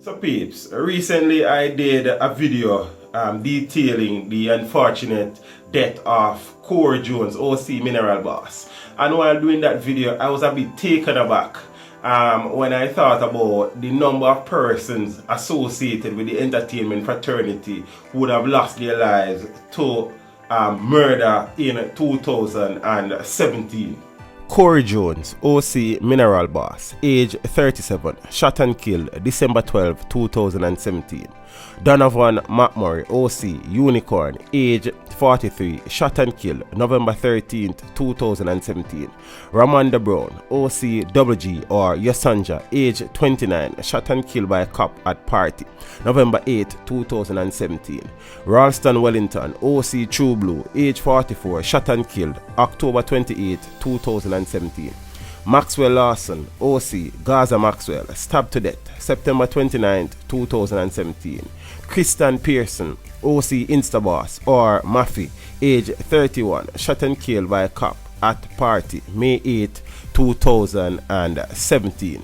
So peeps, recently I did a video detailing the unfortunate death of Corey Jones, OC Mineral Boss. And while doing that video, I was a bit taken aback when I thought about the number of persons associated with the entertainment fraternity who would have lost their lives to murder in 2017. Corey Jones, OC Mineral Boss, age 37, shot and killed December 12, 2017. Donovan McMurray, OC Unycorn, age 43, shot and killed November 13, 2017. Ramando Brown, OC WG or Yosanja, age 29, shot and killed by a cop at party November 8, 2017. Ralston Wellington, OC True Blue, age 44, shot and killed October 28, 2017. Maxwell Lawson, OC Gaza Maxwell, stabbed to death September 29, 2017. Kritan Pearson, OC Instaboss or Maffie, age 31, shot and killed by a cop at party May 8, 2017.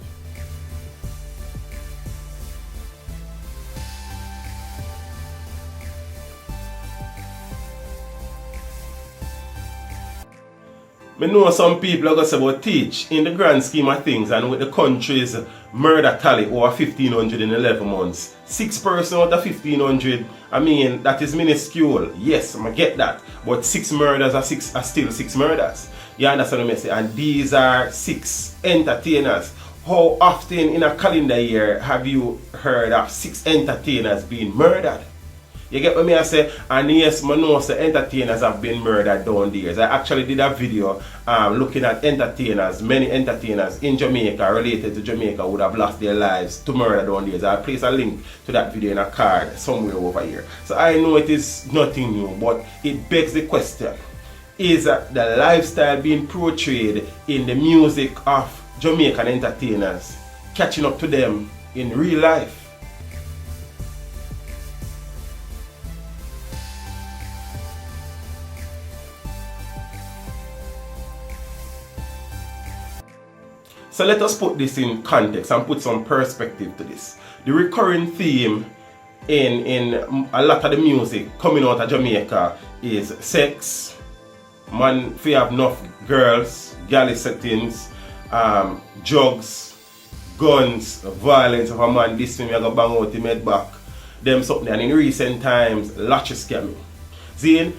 I know some people are going to say about teach in the grand scheme of things, and with the country's murder tally over 1,500 in 11 months. 6 persons out of 1,500, I mean, that is minuscule. Yes, I get that. But 6 murders are still 6 murders. You understand what I say? And these are 6 entertainers. How often in a calendar year have you heard of 6 entertainers being murdered? You get what I say? And yes, I know the entertainers have been murdered down the years. I actually did a video looking at entertainers, many entertainers in Jamaica related to Jamaica would have lost their lives to murder down the years. I'll place a link to that video in a card somewhere over here. So I know it is nothing new, but it begs the question, is the lifestyle being portrayed in the music of Jamaican entertainers catching up to them in real life? So let us put this in context and put some perspective to this. The recurring theme in a lot of the music coming out of Jamaica is sex, man fi have enough girls, galley settings, drugs, guns, violence. If a man this me I go bang out him head back, them something. And in recent times, lottery scamming. See,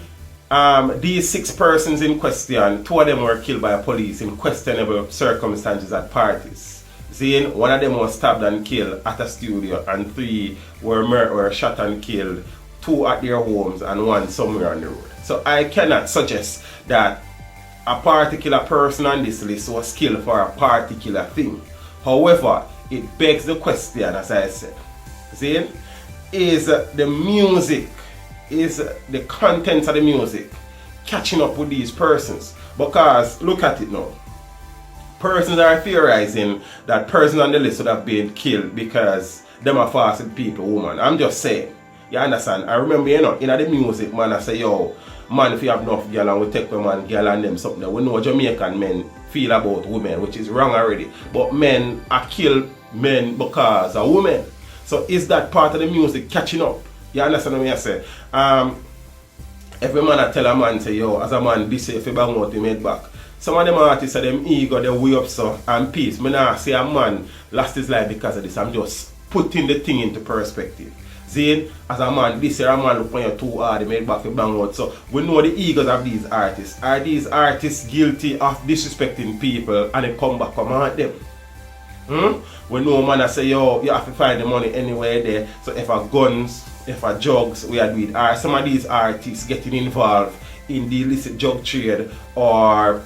these 6 persons in question, 2 of them were killed by police in questionable circumstances at parties. Zane, 1 of them was stabbed and killed at a studio, and 3 were shot and killed, 2 at their homes and 1 somewhere on the road. So I cannot suggest that a particular person on this list was killed for a particular thing. However, it begs the question, as I said, Zane, is the music, is the content of the music catching up with these persons? Because look at it now. Persons are theorizing that persons on the list would have been killed because them are fasted people, woman. I'm just saying. You understand? I remember, in the music, man, I say, yo, man, if you have enough girl and we take the man, girl and them something, we know Jamaican men feel about women, which is wrong already. But men are kill men because of women. So is that part of the music catching up? You understand what I say? Every man I tell a man, say, yo, as a man, this if you bang out him head back. Some of them artists are them ego, they way up so and peace. I not say a man lost his life because of this. I'm just putting the thing into perspective. Zane, as a man, this year a man look on you too hard, they made back to bang out. So we know the egos of these artists. Are these artists guilty of disrespecting people and they come back come at them? We know man I say, yo, you have to find the money anywhere there. So if a guns, if a drugs, we are doing. Are some of these artists getting involved in the illicit drug trade or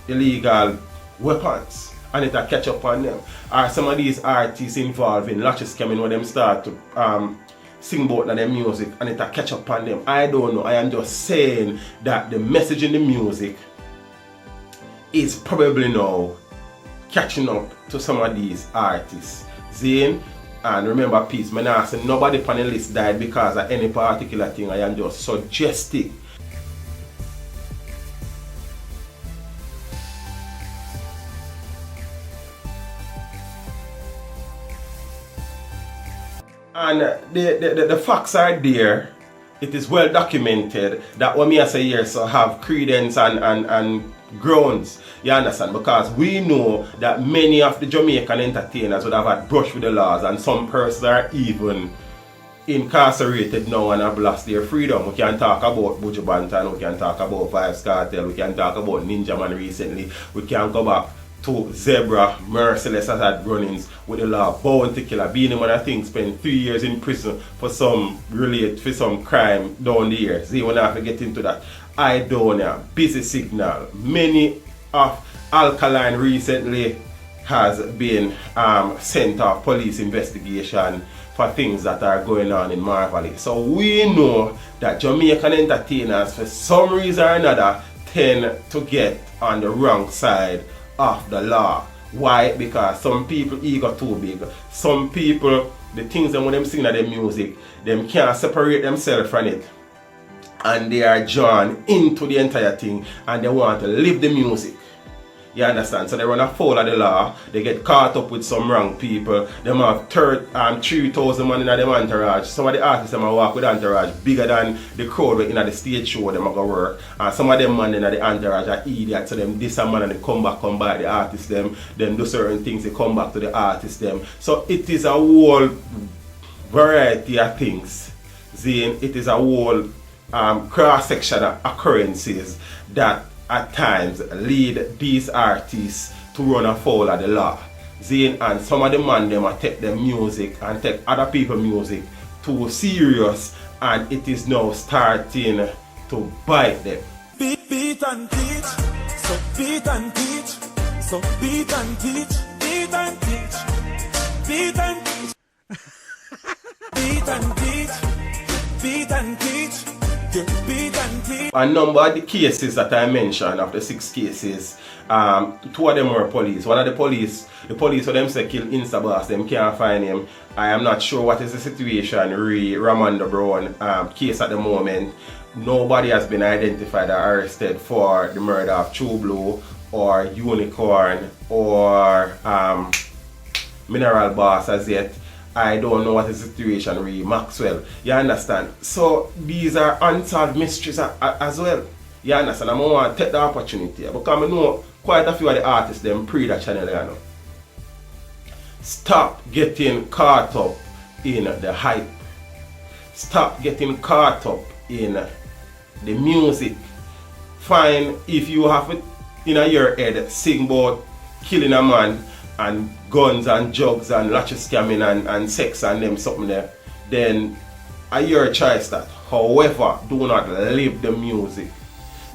illegal weapons and it will catch up on them? Are some of these artists involved in latches scamming when them start to sing about their music and it will catch up on them? I don't know. I am just saying that the message in the music is probably now catching up to some of these artists. Zane, and remember, peace, I not say nobody on the list died because of any particular thing. I am just suggesting. And the facts are there. It is well documented that what me I say here so have credence and grounds. You understand? Because we know that many of the Jamaican entertainers would have had brush with the laws, and some persons are even incarcerated now and have lost their freedom. We can talk about Buju Banton, we can talk about Vibes Cartel, we can talk about Ninja Man recently, we can go back to Zebra, Merciless has had run-ins with the law, Bounty Killer, Beanie Man I think spent 3 years in prison for some crime down the years. See, when I have to get into that. Idonia, Busy Signal, many of Alkaline recently has been sent off police investigation for things that are going on in Marvally. So we know that Jamaican entertainers for some reason or another tend to get on the wrong side of the law. Why? Because some people ego too big. Some people, the things that when them sing at their music, them can't separate themselves from it. And they are drawn into the entire thing and they want to live the music. You understand? So they run afoul of the law, they get caught up with some wrong people, they have 3,000 man in their entourage. Some of the artists them walk with entourage bigger than the crowd in the stage show them go work. And some of them man in the entourage are idiots, so them this man and they come by the artist them do certain things, they come back to the artist them. So it is a whole variety of things. Zane, it is a whole cross-section of occurrences that at times lead these artists to run afoul of the law. Zane, and some of the man them take their music and take other people's music too serious, and it is now starting to bite them. Beat and teach, so beat and teach, so beat and teach, beat and teach, beat and teach, beat and teach, beat and teach. A number of the cases that I mentioned, of the 6 cases, 2 of them were police. One of the police for them say kill Instaboss, them can't find him. I am not sure what is the situation, Ramando Brown case at the moment. Nobody has been identified or arrested for the murder of True Blue or Unycorn or Mineral Boss as yet. I don't know what is the situation with Maxwell. You understand? So these are unsolved mysteries as well. You understand? I want to take the opportunity because I know quite a few of the artists them pre that channel. You know. Stop getting caught up in the hype. Stop getting caught up in the music. Fine if you have it in your head sing about killing a man and guns and drugs and latches scamming and sex and them something there, then your choice that. However, do not live the music.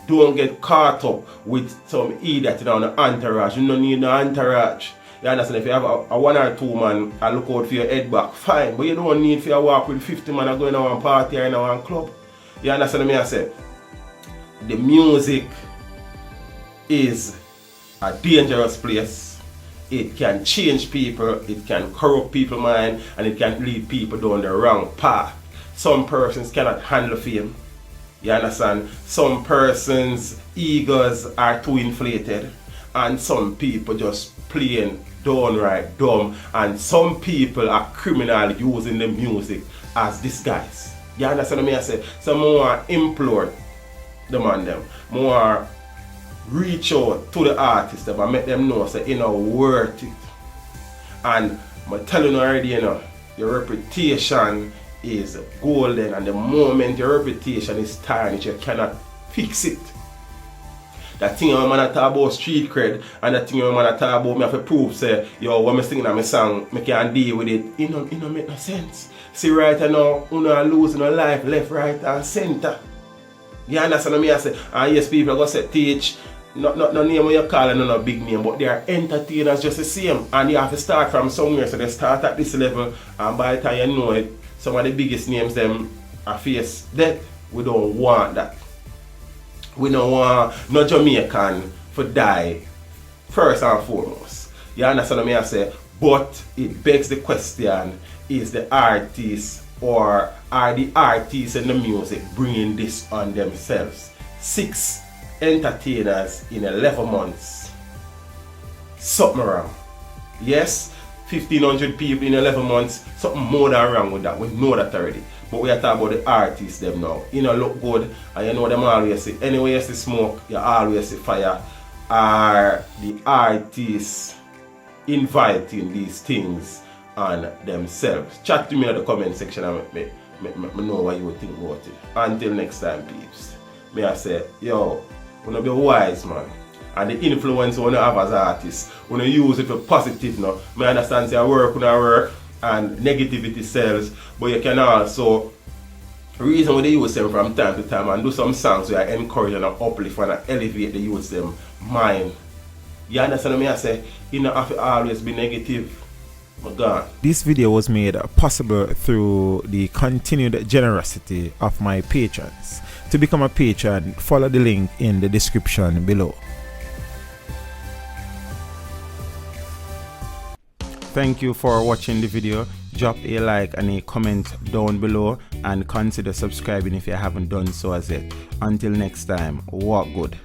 Don't get caught up with some idiot in the entourage. You don't need no entourage. You understand? If you have a 1 or 2 man, I look out for your head back, fine. But you don't need for you walk with 50 man and go in a one party or in a one club. You understand me? I say the music is a dangerous place. It can change people, it can corrupt people's mind, and it can lead people down the wrong path. Some persons cannot handle fame. You understand? Some persons' egos are too inflated, and some people just plain downright dumb, and some people are criminal using the music as disguise. You understand what I say? So more implore the man them, more reach out to the artists and make them know that you know worth it. And I'm telling you already, you know, your reputation is golden, and the moment your reputation is tarnished, you cannot fix it. That thing I'm gonna talk about street cred, and that thing I'm gonna talk about me have to prove say, yo, when I singing my song, I can't deal with it. It don't make no sense. See right now, you know losing your life left, right and center. You understand what I say? And yes, people are gonna say teach. Not name what you call it, no big name, but they are entertainers just the same. And you have to start from somewhere, so they start at this level, and by the time you know it, some of the biggest names them are face death. We don't want that. We don't want no Jamaican to die first and foremost. You understand what I say? But it begs the question, is the artist or are the artists in the music bringing this on themselves? 6 entertainers in 11 months. Something wrong. Yes, 1,500 people in 11 months, something more than wrong with that. We know that already. But we are talking about the artists them now. You know, look good, and you know them always say, anyway you see smoke, you always see fire. Are the artists inviting these things on themselves? Chat to me in the comment section and me know what you would think about it. Until next time, peeps. May I say, yo, wanna be wise, man. And the influence you have as artists, when you use it for positive now. I understand say work and negativity sells, but you can also reason why they use them from time to time and do some songs where I encourage and uplift and elevate the youth them mind. You understand what I say? You don't have to always be negative. My God. This video was made possible through the continued generosity of my patrons. To become a patron, follow the link in the description below. Thank you for watching the video. Drop a like and a comment down below and consider subscribing if you haven't done so as yet. Until next time, walk good.